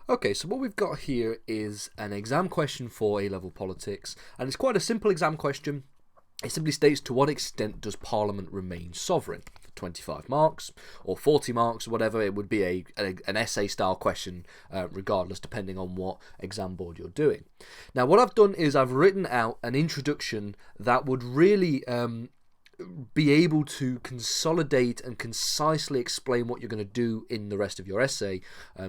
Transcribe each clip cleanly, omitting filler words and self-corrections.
Okay, so what we've got here is an exam question for A-level politics, and it's quite a simple exam question. It simply states, to what extent does Parliament remain sovereign? 25 marks or 40 marks, whatever. It would be an essay style question regardless, depending on what exam board you're doing. Now what I've done is I've written out an introduction that would really be able to consolidate and concisely explain what you're going to do in the rest of your essay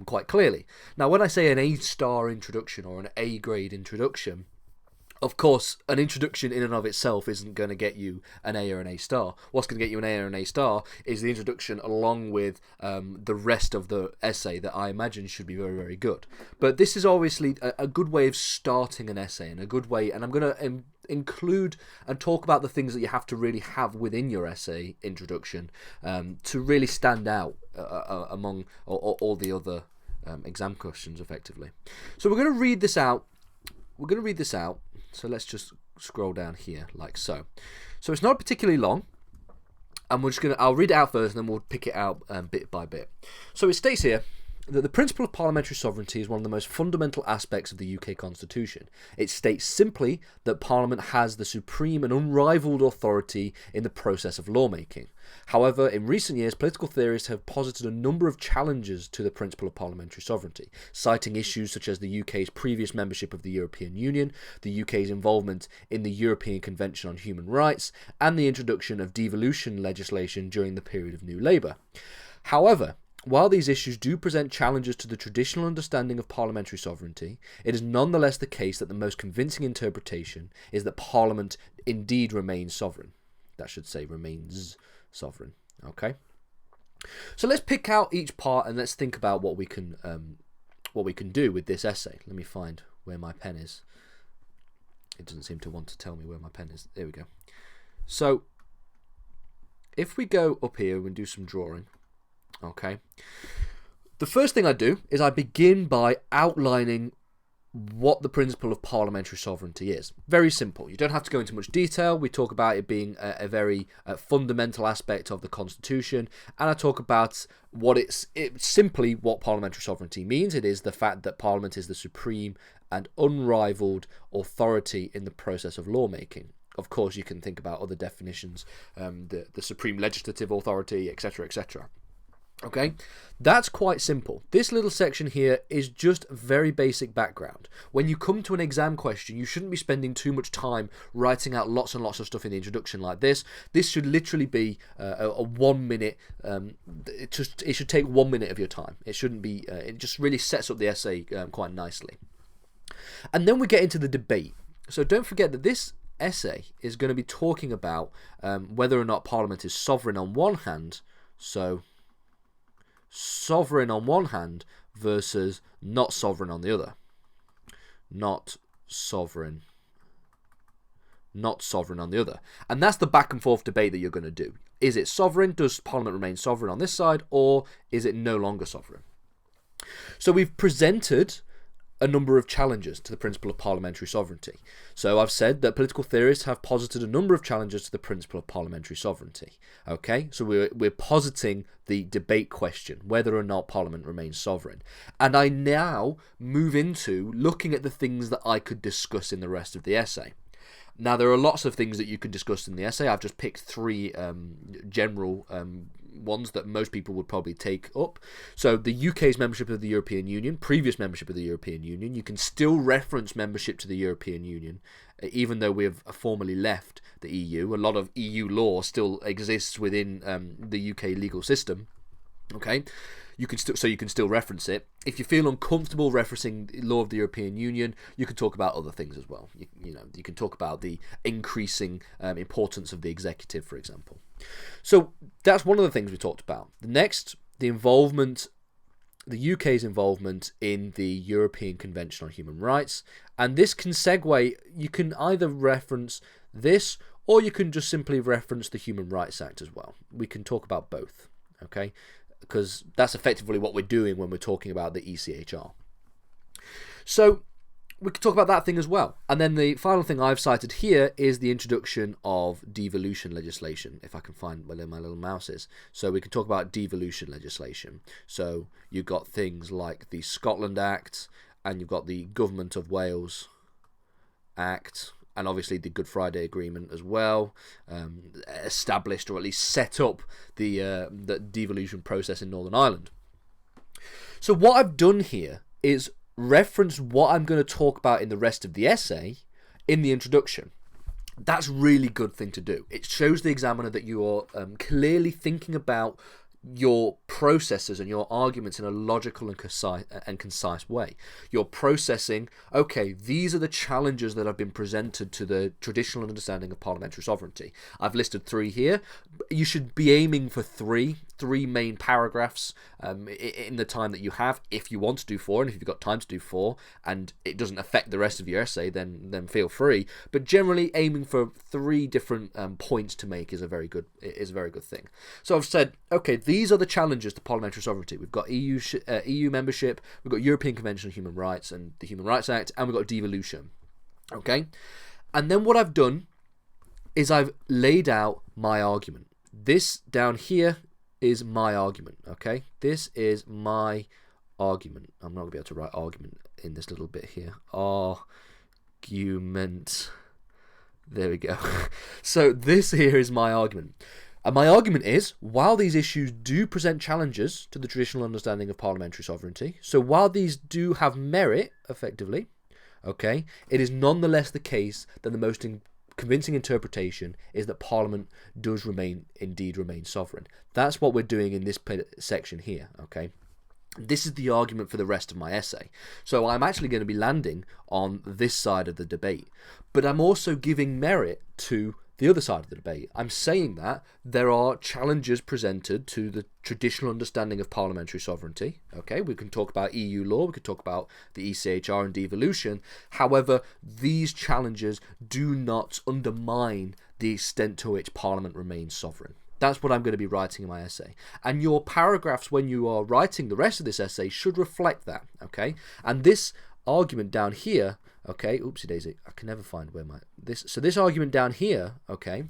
quite clearly. Now when I say an A-star introduction or an A-grade introduction, of course, an introduction in and of itself isn't going to get you an A or an A-star. What's going to get you an A or an A-star is the introduction along with the rest of the essay that I imagine should be very, very good. But this is obviously a good way of starting an essay and a good way, and I'm going to include and talk about the things that you have to really have within your essay introduction to really stand out among all the other exam questions effectively. So we're going to read this out. So let's just scroll down here like so. So it's not particularly long, and I'll read it out first, and then we'll pick it out bit by bit. So it states here that the principle of parliamentary sovereignty is one of the most fundamental aspects of the UK Constitution. It states simply that Parliament has the supreme and unrivalled authority in the process of lawmaking. However, in recent years, political theorists have posited a number of challenges to the principle of parliamentary sovereignty, citing issues such as the UK's previous membership of the European Union, the UK's involvement in the European Convention on Human Rights, and the introduction of devolution legislation during the period of New Labour. However, while these issues do present challenges to the traditional understanding of parliamentary sovereignty, it is nonetheless the case that the most convincing interpretation is that Parliament indeed remains sovereign. That should say remains sovereign. Okay. So let's pick out each part and let's think about what we can do with this essay. Let me find where my pen is. It doesn't seem to want to tell me where my pen is. There we go. So if we go up here and do some drawing. Okay. The first thing I do is I begin by outlining what the principle of parliamentary sovereignty is. Very simple. You don't have to go into much detail. We talk about it being a very fundamental aspect of the Constitution, and I talk about it's simply what parliamentary sovereignty means. It is the fact that Parliament is the supreme and unrivalled authority in the process of lawmaking. Of course, you can think about other definitions, the supreme legislative authority, etc., etc. Okay, that's quite simple. This little section here is just very basic background. When you come to an exam question, you shouldn't be spending too much time writing out lots and lots of stuff in the introduction like this. This should literally be a 1 minute. It should take 1 minute of your time. It shouldn't be. It just really sets up the essay quite nicely. And then we get into the debate. So don't forget that this essay is going to be talking about whether or not Parliament is sovereign on one hand. So sovereign on one hand versus not sovereign on the other. Not sovereign on the other. And that's the back and forth debate that you're going to do. Is it sovereign? Does Parliament remain sovereign on this side, or is it no longer sovereign? So we've presented a number of challenges to the principle of parliamentary sovereignty. So I've said that political theorists have posited a number of challenges to the principle of parliamentary sovereignty. Okay, so we're positing the debate question, whether or not Parliament remains sovereign. And I now move into looking at the things that I could discuss in the rest of the essay. Now, there are lots of things that you can discuss in the essay. I've just picked three general ones that most people would probably take up. So the UK's membership of the European Union, previous membership of the European Union, you can still reference membership to the European Union, even though we have formally left the EU. A lot of EU law still exists within the UK legal system. Okay, you can still reference it. If you feel uncomfortable referencing law of the European Union, you can talk about other things as well. You can talk about the increasing importance of the executive, for example. So that's one of the things we talked about. The next, the UK's involvement in the European Convention on Human Rights, and this can segue. You can either reference this, or you can just simply reference the Human Rights Act as well. We can talk about both. Okay. Because that's effectively what we're doing when we're talking about the ECHR. So we could talk about that thing as well. And then the final thing I've cited here is the introduction of devolution legislation, if I can find where my little mouse is. So we could talk about devolution legislation. So you've got things like the Scotland Act, and you've got the Government of Wales Act, and obviously the Good Friday Agreement as well, established or at least set up the devolution process in Northern Ireland. So what I've done here is reference what I'm going to talk about in the rest of the essay in the introduction. That's a really good thing to do. It shows the examiner that you are clearly thinking about your processes and your arguments in a logical and concise way. You're processing, okay, these are the challenges that have been presented to the traditional understanding of parliamentary sovereignty. I've listed 3 here. You should be aiming for three main paragraphs in the time that you have. If you want to do 4, and if you've got time to do 4, and it doesn't affect the rest of your essay, then feel free. But generally, aiming for 3 different points to make is a very good thing. So I've said, okay, these are the challenges to parliamentary sovereignty. We've got EU membership, we've got European Convention on Human Rights and the Human Rights Act, and we've got devolution. Okay, and then what I've done is I've laid out my argument. This down here is my argument. Okay, this is my argument. I'm not going to be able to write argument in this little bit here. Argument. There we go. So this here is my argument. And my argument is, while these issues do present challenges to the traditional understanding of parliamentary sovereignty, so while these do have merit, effectively, okay, it is nonetheless the case that the most convincing interpretation is that Parliament does indeed remain sovereign. That's what we're doing in this section here, okay? This is the argument for the rest of my essay. So I'm actually going to be landing on this side of the debate, but I'm also giving merit to the other side of the debate. I'm saying that there are challenges presented to the traditional understanding of parliamentary sovereignty. Okay, we can talk about EU law, we could talk about the ECHR and devolution. However, these challenges do not undermine the extent to which Parliament remains sovereign. That's what I'm going to be writing in my essay. And your paragraphs, when you are writing the rest of this essay, should reflect that. Okay, and this argument down here, okay, oopsie daisy, I can never find where this argument down here, okay,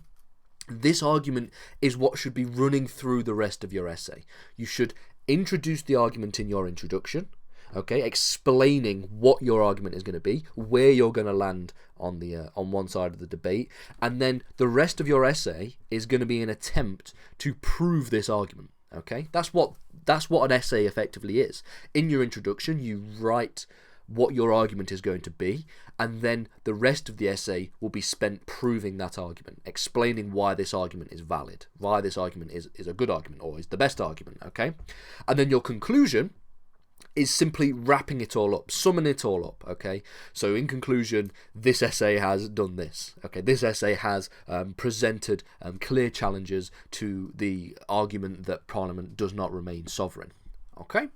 this argument is what should be running through the rest of your essay. You should introduce the argument in your introduction, okay, explaining what your argument is going to be, where you're going to land on the on one side of the debate, and then the rest of your essay is going to be an attempt to prove this argument. Okay, that's what an essay effectively is. In your introduction, you write what your argument is going to be, and then the rest of the essay will be spent proving that argument, explaining why this argument is valid, why this argument is a good argument or is the best argument, okay? And then your conclusion is simply wrapping it all up, summing it all up, okay? So in conclusion, this essay has done this, okay? This essay has presented clear challenges to the argument that Parliament does not remain sovereign, okay?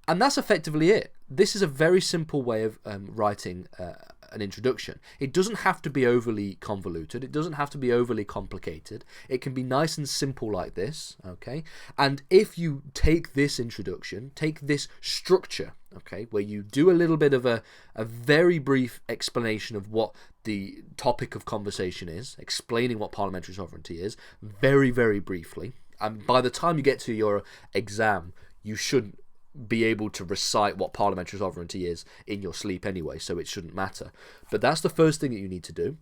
And that's effectively it. This is a very simple way of writing an introduction. It doesn't have to be overly convoluted. It doesn't have to be overly complicated. It can be nice and simple like this, okay? And if you take this introduction, take this structure, okay, where you do a little bit of a very brief explanation of what the topic of conversation is, explaining what parliamentary sovereignty is, very, very briefly, and by the time you get to your exam, you should be able to recite what parliamentary sovereignty is in your sleep anyway, so it shouldn't matter. But that's the first thing that you need to do.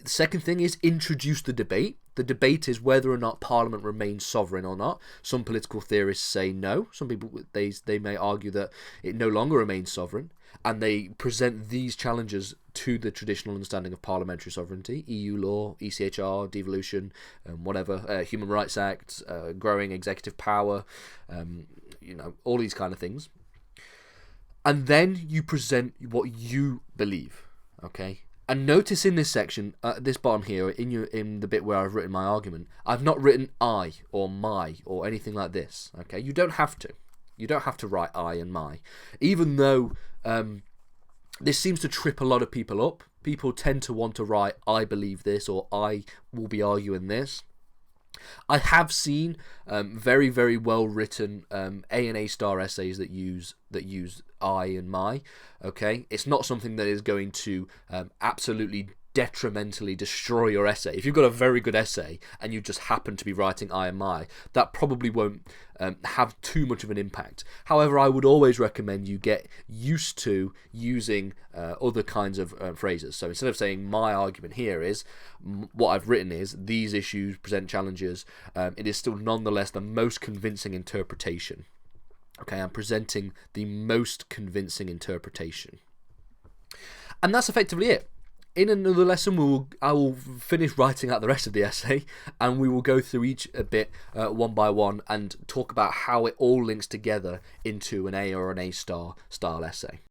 The second thing is introduce the debate. The debate is whether or not Parliament remains sovereign or not. Some political theorists say no. Some people, they may argue that it no longer remains sovereign, and they present these challenges to the traditional understanding of parliamentary sovereignty: EU law, ECHR, devolution, whatever, Human Rights Act, growing executive power, all these kind of things. And then you present what you believe, okay? And notice in this section, at this bottom here, in the bit where I've written my argument, I've not written I or my or anything like this, okay? You don't have to. You don't have to write I and my. Even though this seems to trip a lot of people up. People tend to want to write I believe this or I will be arguing this. I have seen very, very well written A and A star essays that use I and my. Okay, it's not something that is going to absolutely detrimentally destroy your essay. If you've got a very good essay and you just happen to be writing I and my, that probably won't have too much of an impact. However, I would always recommend you get used to using other kinds of phrases. So instead of saying my argument here is, what I've written is these issues present challenges, it is still nonetheless the most convincing interpretation. Okay, I'm presenting the most convincing interpretation. And that's effectively it. In another lesson, I will finish writing out the rest of the essay, and we will go through each a bit one by one and talk about how it all links together into an A or an A star style essay.